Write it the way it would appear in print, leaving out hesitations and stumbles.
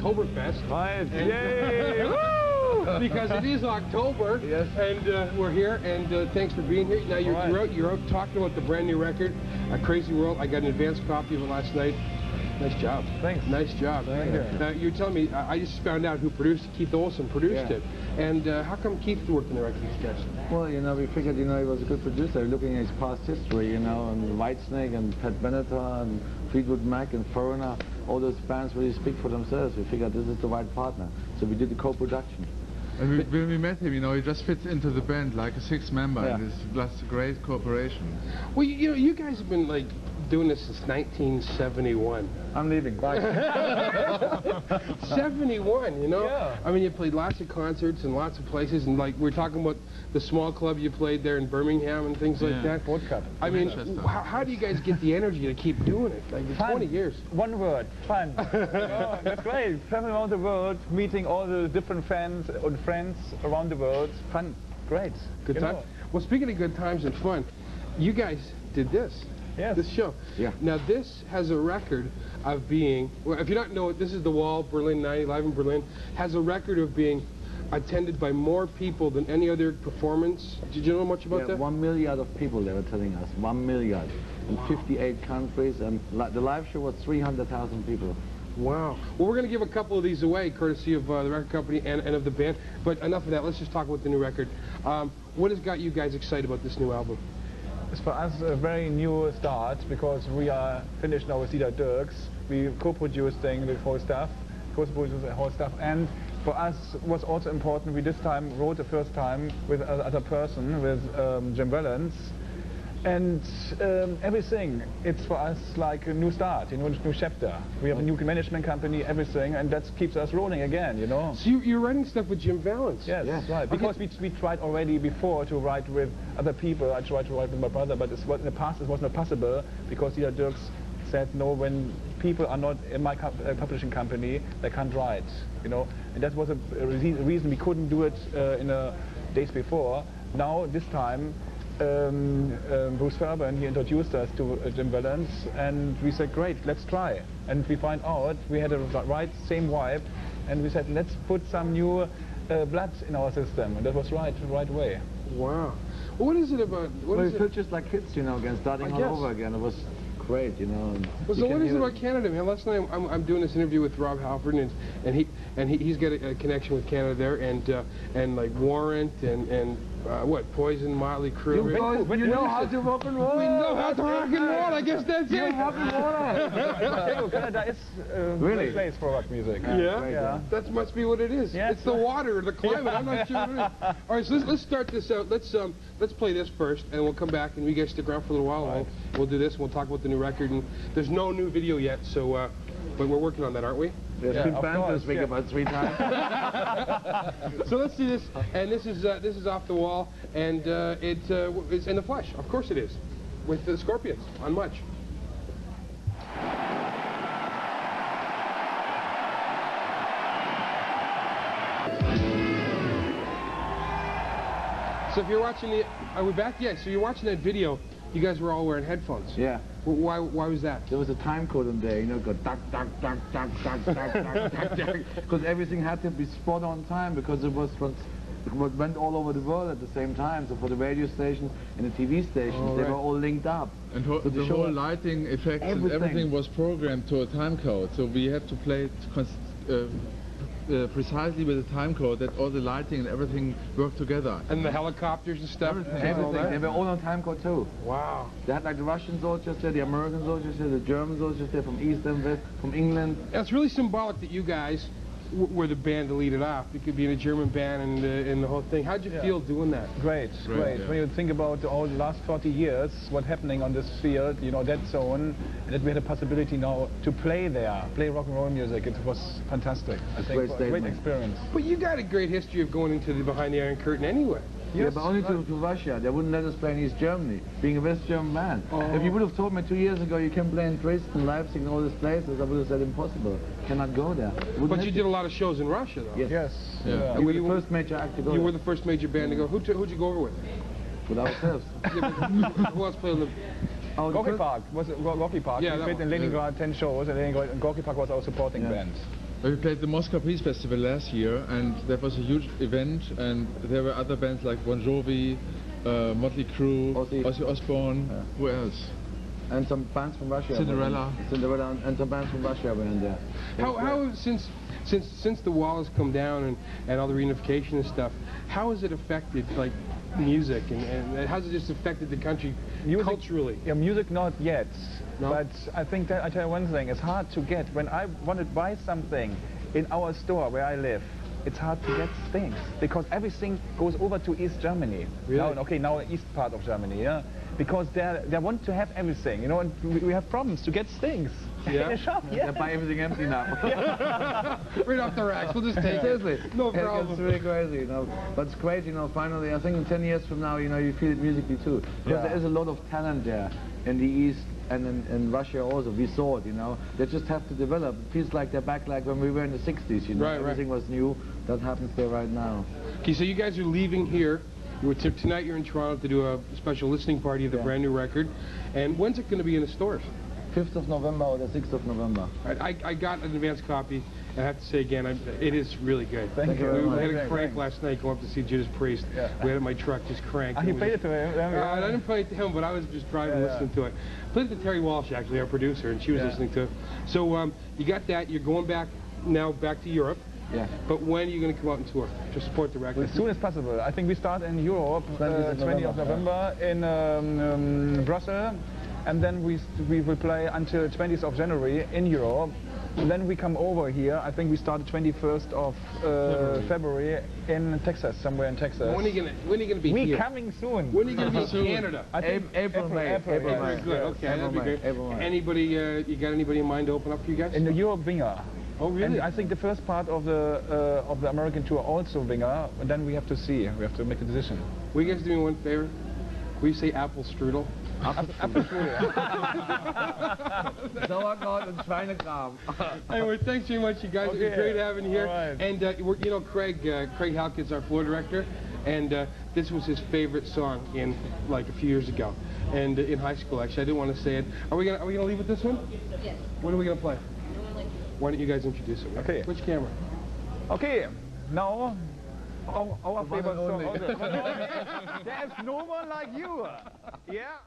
Oktoberfest. Right. Yay! Because it is October, yes. And we're here, and thanks for being here. Now you're out talking about the brand new record, A Crazy World. I got an advanced copy of it last night. Nice job. Thanks. Nice job. Thank you. Now you're telling me, I just found out who produced it. Keith Olsen produced it. And how come Keith worked in the record sketch? Well, you know, we figured, you know, he was a good producer. Looking at his past history, you know, and Whitesnake and Pat Benatar and Fleetwood Mac and Foreigner, all those bands really speak for themselves. We figured this is the right partner. So we did the co-production. And when we met him, you know, he just fits into the band like a sixth member, and it's just a great cooperation. Well, you know, you guys have been like doing this since 1971. I'm leaving. Bye. 71, you know? Yeah. I mean, you played lots of concerts in lots of places, and like we're talking about the small club you played there in Birmingham and things like that. Ford Cup. I mean, how do you guys get the energy to keep doing it? Like, 20 years. One word, fun. Oh, that's great. Traveling around the world, meeting all the different fans and friends around the world. Fun. Great. Good time. Well, speaking of good times and fun, you guys did this. Yes. This show. Yeah. Now this has a record of being, well, if you don't know it, this is The Wall, Berlin 90, live in Berlin, has a record of being attended by more people than any other performance. Did you know much about that? 1 million of people, they were telling us. 1 million in 58 countries, and the live show was 300,000 people. Wow. Well, we're going to give a couple of these away, courtesy of the record company and of the band. But enough of that. Let's just talk about the new record. What has got you guys excited about this new album? It's for us a very new start because we are finished now with Dieter Dirks. We co-producing the whole stuff, and for us was also important. We this time wrote the first time with another person, with Jim Valens, and everything. It's for us like a new start, you know, a new chapter. We have a new management company, everything, and that keeps us rolling again, you know. So you're writing stuff with Jim Valens? Yes, right. Because we tried already before to write with other people. I tried to write with my brother, but in the past it was not possible because Dieter Dirks said no, when people are not in my publishing company, they can't write, you know. And that was a reason we couldn't do it in the days before. Now, this time, Bruce Fairbairn, he introduced us to Jim Valens, and we said, great, let's try. And we find out we had a same vibe, and we said, let's put some new blood in our system, and that was right way. Wow. Well, what is it about? Well, we felt just like kids, you know, again, starting all over again. It was great, you know. Well, so what is it about Canada, man? Last night I'm doing this interview with Rob Halford, and he's got a connection with Canada there, and like Warrant and what, Poison, Motley Crue. You know how to rock and roll. We know how to rock and roll. I guess that's it. Rock and roll. Canada is a great place for rock music. Yeah. That must be what it is. Yes. It's the water, the climate. I'm not sure what it is. All right, so let's start this out. Let's play this first, and we'll come back, and you guys stick around for a little while. Right. We'll do this. And we'll talk about the new record. And there's no new video yet, so but we're working on that, aren't we? There's been banned this week about 3 times. So let's see this, and this is Off the Wall, and it's in the flesh. Of course it is, with the Scorpions on Much. So if you're watching the, are we back? Yeah. So you're watching that video. You guys were all wearing headphones. Yeah. Why was that? There was a time code in there, you know, go duck, duck, duck, duck, duck, duck, duck, duck, duck, because everything had to be spot on time, because it went all over the world at the same time. So for the radio station and the TV stations, they were all linked up. And so the whole lighting effects and everything was programmed to a time code. So we have to play it precisely with the time code, that all the lighting and everything work together. And the helicopters and stuff? Everything. They were all on time code too. Wow. They had like the Russian soldiers there, the American soldiers there, the German soldiers there, from East and West, from England. It's really symbolic that you guys were the band to lead it off. You could be in a German band and the whole thing. How'd you feel doing that? Great. Yeah. When you think about all the last 40 years, what's happening on this field, you know, that zone, and that we had a possibility now to play there, play rock and roll music, it was fantastic. I think great experience. But you got a great history of going into the behind the Iron Curtain anyway. Yes, yeah, but only to Russia. They wouldn't let us play in East Germany, being a West German band. If you would have told me 2 years ago you can play in Dresden, Leipzig, and all these places, I would have said impossible. Cannot go there. But you did a lot of shows in Russia, though. Yes. Yeah. We were the first major act to go. You were the first major band to go. Who'd you go over with? With ourselves. Who else played on the... Gorky Park was Gorky Park. We played in Leningrad 10 shows, and Gorky Park was our supporting band. We played the Moscow Peace Festival last year, and that was a huge event, and there were other bands like Bon Jovi, Motley Crue, Ozzy Osbourne, who else? And some bands from Russia. Cinderella, and some bands from Russia were in there. How since the wall has come down and all the reunification and stuff, how has it affected like music and how's it just affected the country culturally? Yeah, music not yet. No? But I think that I tell you one thing, it's hard to get. When I want to buy something in our store where I live, it's hard to get things because everything goes over to East Germany. Really? Now east part of Germany, yeah. Because they want to have everything, you know, and we have problems to get things in the shop. Yeah. They buy everything empty now. Right off the racks, we'll just take it. Seriously. No problem. It's really crazy, you know. But it's great, you know, finally, I think in 10 years from now, you know, you feel it musically too. Because there is a lot of talent there in the East and in Russia also. We saw it, you know. They just have to develop. It feels like they're back like when we were in the 60s, you know. Right, everything was new. That happens there right now. Okay, so you guys are leaving here. Tonight you're in Toronto to do a special listening party of the brand new record. And when's it going to be in the stores? 5th of November or the 6th of November. I got an advance copy. I have to say again, it is really good. Thank you. We had a crank last night going up to see Judas Priest. Yeah. We had it in my truck just cranked. You played it to him? I didn't play it to him, but I was just driving listening to it. Played it to Terry Walsh, actually, our producer, and she was listening to it. So you got that. You're going back to Europe. Yeah. But when are you going to come out and tour to support the record? As soon as possible. I think we start in Europe 20th of November in Brussels, and then we will play until 20th of January in Europe. And then we come over here. I think we start the 21st of February in Texas, somewhere in Texas. When are you going to be here? We coming soon. When are you going to be in Canada? I think April, May. Very good. Okay, that'd be good. Anybody, you got anybody in mind to open up for you guys? In the Europe Winger. Oh, really? And I think the first part of the American tour also Winger, and then we have to see. We have to make a decision. Will you guys do me one favor? Will you say apple strudel? Apfelstrudel. Sauerkraut und Schweinekram. Anyway, thanks very much, you guys. Okay. It's great having you here. Right. And you know, Craig Halkett's our floor director, and this was his favorite song in like a few years ago, and in high school actually. I didn't want to say it. Are we gonna leave with this one? Yes. What are we gonna play? Why don't you guys introduce it? Okay. Which camera? Okay. Now our favorite song. There's no one like you. Yeah.